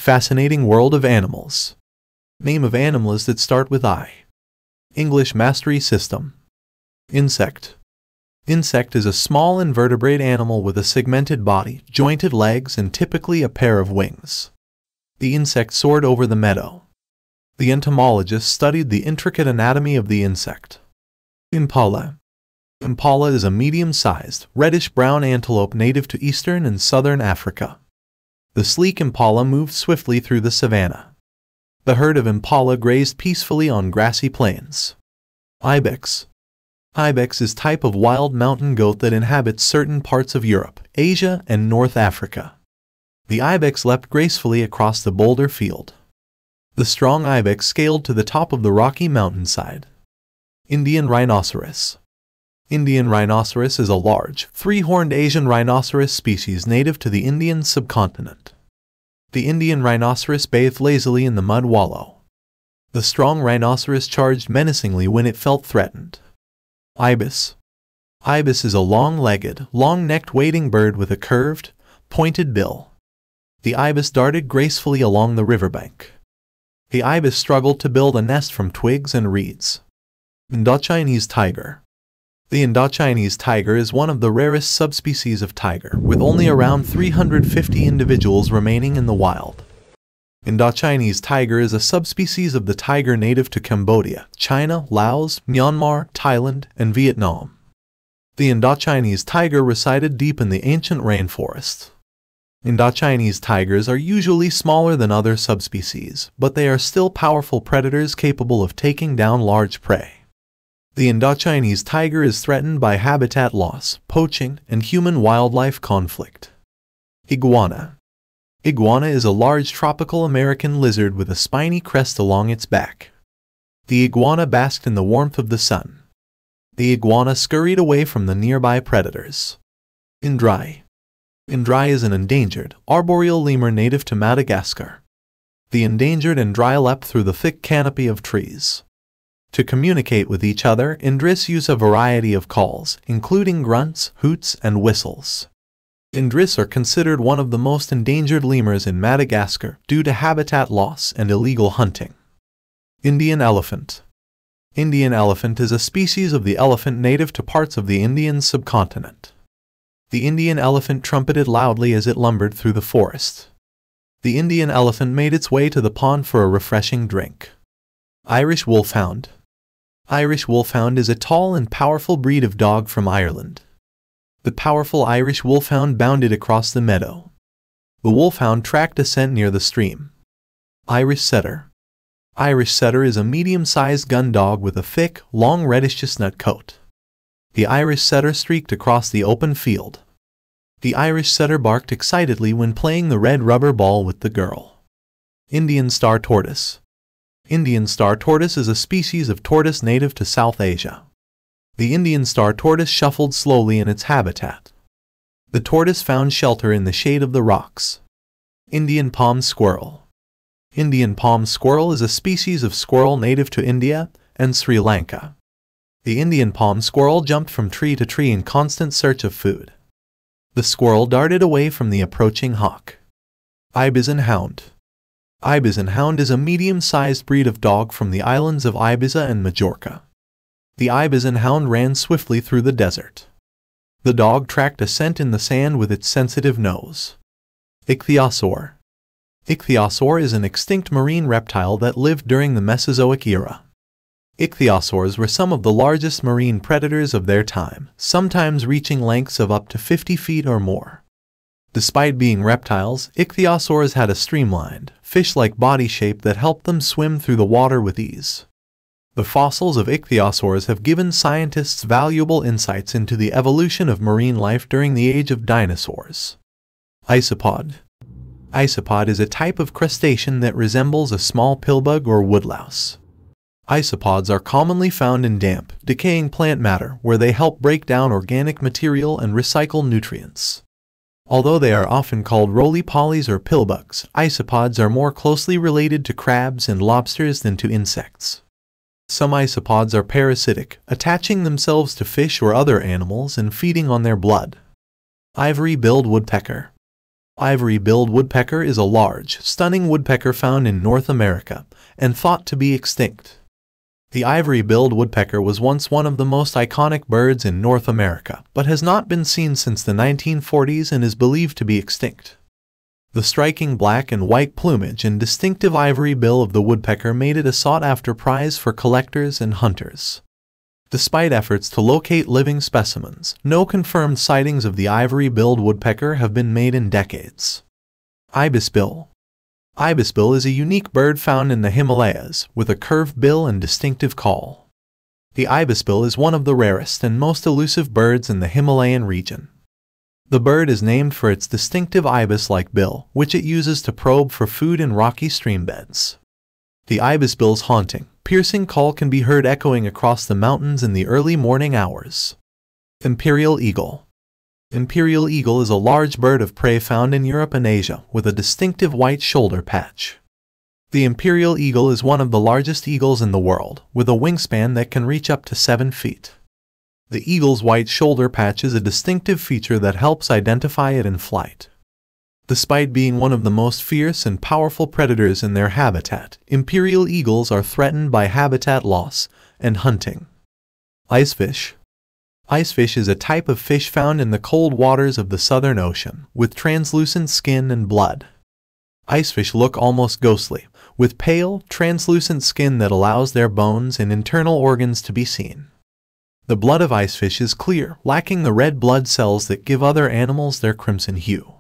Fascinating world of animals. Name of animals that start with I. English mastery system. Insect. Insect is a small invertebrate animal with a segmented body, jointed legs, and typically a pair of wings. The insect soared over the meadow. The entomologist studied the intricate anatomy of the insect. Impala. Impala is a medium-sized, reddish-brown antelope native to eastern and southern Africa. The sleek impala moved swiftly through the savanna. The herd of impala grazed peacefully on grassy plains. Ibex. Ibex is a type of wild mountain goat that inhabits certain parts of Europe, Asia, and North Africa. The ibex leapt gracefully across the boulder field. The strong ibex scaled to the top of the rocky mountainside. Indian rhinoceros. Indian rhinoceros is a large, three-horned Asian rhinoceros species native to the Indian subcontinent. The Indian rhinoceros bathed lazily in the mud wallow. The strong rhinoceros charged menacingly when it felt threatened. Ibis. Ibis is a long-legged, long-necked wading bird with a curved, pointed bill. The ibis darted gracefully along the riverbank. The ibis struggled to build a nest from twigs and reeds. Indochinese tiger. The Indochinese tiger is one of the rarest subspecies of tiger, with only around 350 individuals remaining in the wild. Indochinese tiger is a subspecies of the tiger native to Cambodia, China, Laos, Myanmar, Thailand, and Vietnam. The Indochinese tiger resided deep in the ancient rainforest. Indochinese tigers are usually smaller than other subspecies, but they are still powerful predators capable of taking down large prey. The Indochinese tiger is threatened by habitat loss, poaching, and human-wildlife conflict. Iguana. Iguana is a large tropical American lizard with a spiny crest along its back. The iguana basked in the warmth of the sun. The iguana scurried away from the nearby predators. Indri. Indri is an endangered, arboreal lemur native to Madagascar. The endangered indri leapt through the thick canopy of trees. To communicate with each other, indris use a variety of calls, including grunts, hoots, and whistles. Indris are considered one of the most endangered lemurs in Madagascar due to habitat loss and illegal hunting. Indian elephant. Indian elephant is a species of the elephant native to parts of the Indian subcontinent. The Indian elephant trumpeted loudly as it lumbered through the forest. The Indian elephant made its way to the pond for a refreshing drink. Irish wolfhound. Irish wolfhound is a tall and powerful breed of dog from Ireland. The powerful Irish wolfhound bounded across the meadow. The wolfhound tracked a scent near the stream. Irish setter. Irish setter is a medium-sized gun dog with a thick, long reddish chestnut coat. The Irish setter streaked across the open field. The Irish setter barked excitedly when playing the red rubber ball with the girl. Indian star tortoise. Indian star tortoise is a species of tortoise native to South Asia. The Indian star tortoise shuffled slowly in its habitat. The tortoise found shelter in the shade of the rocks. Indian palm squirrel. Indian palm squirrel is a species of squirrel native to India and Sri Lanka. The Indian palm squirrel jumped from tree to tree in constant search of food. The squirrel darted away from the approaching hawk. Ibiza hound. Ibiza hound is a medium-sized breed of dog from the islands of Ibiza and Majorca. The Ibiza hound ran swiftly through the desert. The dog tracked a scent in the sand with its sensitive nose. Ichthyosaur. Ichthyosaur is an extinct marine reptile that lived during the Mesozoic era. Ichthyosaurs were some of the largest marine predators of their time, sometimes reaching lengths of up to 50 feet or more. Despite being reptiles, ichthyosaurs had a streamlined, fish-like body shape that helped them swim through the water with ease. The fossils of ichthyosaurs have given scientists valuable insights into the evolution of marine life during the age of dinosaurs. Isopod. Isopod is a type of crustacean that resembles a small pillbug or woodlouse. Isopods are commonly found in damp, decaying plant matter where they help break down organic material and recycle nutrients. Although they are often called roly-polies or pillbugs, isopods are more closely related to crabs and lobsters than to insects. Some isopods are parasitic, attaching themselves to fish or other animals and feeding on their blood. Ivory-billed woodpecker. Ivory-billed woodpecker is a large, stunning woodpecker found in North America and thought to be extinct. The ivory-billed woodpecker was once one of the most iconic birds in North America, but has not been seen since the 1940s and is believed to be extinct. The striking black and white plumage and distinctive ivory bill of the woodpecker made it a sought-after prize for collectors and hunters. Despite efforts to locate living specimens, no confirmed sightings of the ivory-billed woodpecker have been made in decades. Ibisbill. Ibisbill is a unique bird found in the Himalayas, with a curved bill and distinctive call. The ibisbill is one of the rarest and most elusive birds in the Himalayan region. The bird is named for its distinctive ibis-like bill, which it uses to probe for food in rocky stream beds. The ibisbill's haunting, piercing call can be heard echoing across the mountains in the early morning hours. Imperial eagle. Imperial eagle is a large bird of prey found in Europe and Asia with a distinctive white shoulder patch. The imperial eagle is one of the largest eagles in the world, with a wingspan that can reach up to 7 feet. The eagle's white shoulder patch is a distinctive feature that helps identify it in flight. Despite being one of the most fierce and powerful predators in their habitat, imperial eagles are threatened by habitat loss and hunting. Icefish. Icefish is a type of fish found in the cold waters of the Southern Ocean, with translucent skin and blood. Icefish look almost ghostly, with pale, translucent skin that allows their bones and internal organs to be seen. The blood of icefish is clear, lacking the red blood cells that give other animals their crimson hue.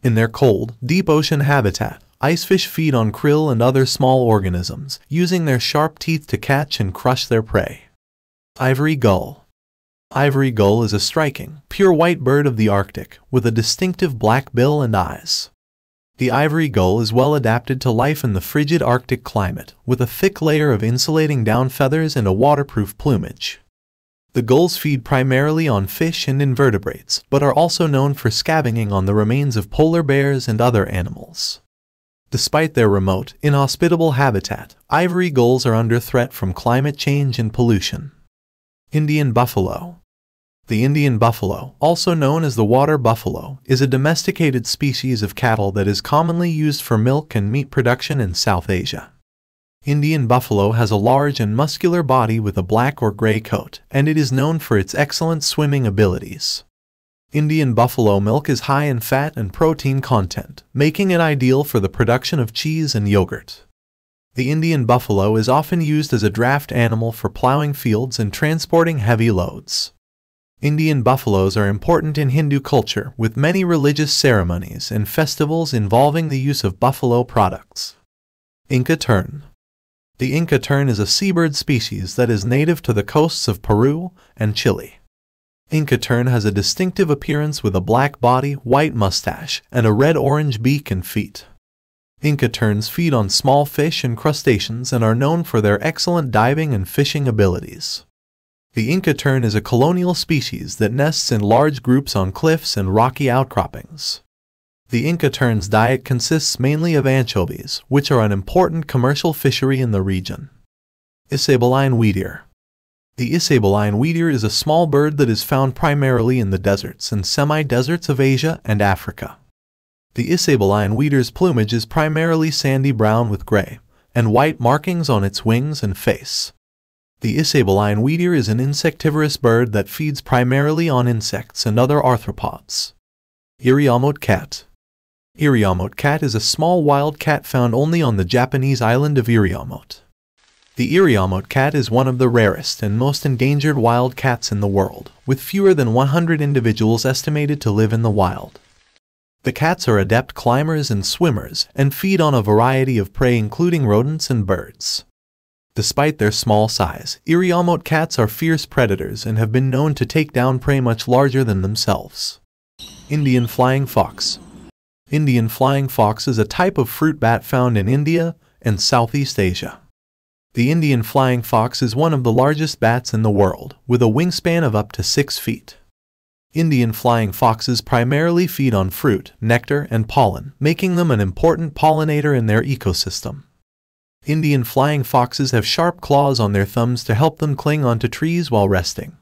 In their cold, deep ocean habitat, icefish feed on krill and other small organisms, using their sharp teeth to catch and crush their prey. Ivory gull. Ivory gull is a striking, pure white bird of the Arctic, with a distinctive black bill and eyes. The ivory gull is well adapted to life in the frigid Arctic climate, with a thick layer of insulating down feathers and a waterproof plumage. The gulls feed primarily on fish and invertebrates, but are also known for scavenging on the remains of polar bears and other animals. Despite their remote, inhospitable habitat, ivory gulls are under threat from climate change and pollution. Indian buffalo. The Indian buffalo, also known as the water buffalo, is a domesticated species of cattle that is commonly used for milk and meat production in South Asia. Indian buffalo has a large and muscular body with a black or gray coat, and it is known for its excellent swimming abilities. Indian buffalo milk is high in fat and protein content, making it ideal for the production of cheese and yogurt. The Indian buffalo is often used as a draft animal for plowing fields and transporting heavy loads. Indian buffaloes are important in Hindu culture, with many religious ceremonies and festivals involving the use of buffalo products. Inca tern. The Inca tern is a seabird species that is native to the coasts of Peru and Chile. Inca tern has a distinctive appearance with a black body, white mustache, and a red-orange beak and feet. Inca terns feed on small fish and crustaceans and are known for their excellent diving and fishing abilities. The Inca tern is a colonial species that nests in large groups on cliffs and rocky outcroppings. The Inca tern's diet consists mainly of anchovies, which are an important commercial fishery in the region. Isabeline wheatear. The Isabeline wheatear is a small bird that is found primarily in the deserts and semi-deserts of Asia and Africa. The Isabeline wheatear's plumage is primarily sandy brown with gray and white markings on its wings and face. The Isabeline wheatear is an insectivorous bird that feeds primarily on insects and other arthropods. Iriomote cat. Iriomote cat is a small wild cat found only on the Japanese island of Iriomote. The Iriomote cat is one of the rarest and most endangered wild cats in the world, with fewer than 100 individuals estimated to live in the wild. The cats are adept climbers and swimmers and feed on a variety of prey including rodents and birds. Despite their small size, Iriomote cats are fierce predators and have been known to take down prey much larger than themselves. Indian flying fox. Indian flying fox is a type of fruit bat found in India and Southeast Asia. The Indian flying fox is one of the largest bats in the world, with a wingspan of up to 6 feet. Indian flying foxes primarily feed on fruit, nectar, and pollen, making them an important pollinator in their ecosystem. Indian flying foxes have sharp claws on their thumbs to help them cling onto trees while resting.